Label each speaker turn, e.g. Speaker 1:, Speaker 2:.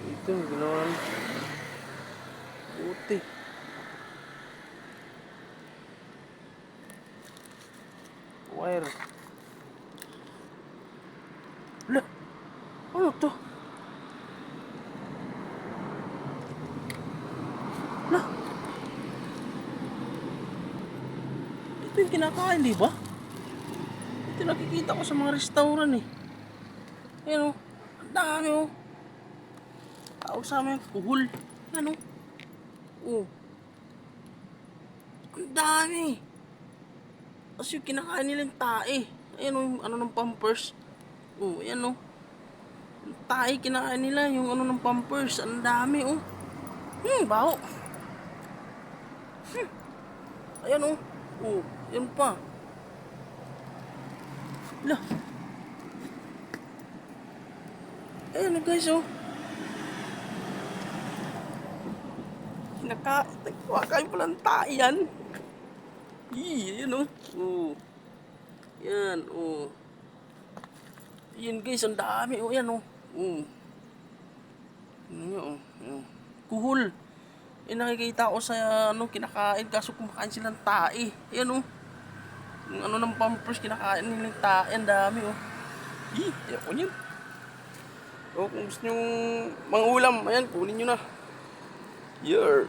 Speaker 1: Ito yung ginawa ng puti. Wire. Ala, ano to? Ala, ito yung kinakain, di ba? Ito nakikita ko sa mga restaurant eh. Ayan o, ang dami o. Tao sa amin, kuhol. Ano? Oh, ang dami. Tapos yung kinakain nilang tae. Ayan o, yung ano ng Pampers. Oh, ayan o. Yung tae kinakain nila, yung ano ng Pampers. Ang dami o. Baho. Ayan o. Oh, yan pa. Lah. Ayan o guys o. Nagkakain pala ng tae yan. Ayan o. Oh. Yan o. Yan guys, ang dami o. Yan o. Oh. Ano nyo o. Oh. Kuhol. Nakikita ko sa ano kinakain kaso kumakain silang tae. Ayan o. Yung ano ng Pampers kinakain nilang tae. Ang dami o. Ayoko nyo. O kung gusto nyo mga ulam, ayan, kunin nyo na. Yer.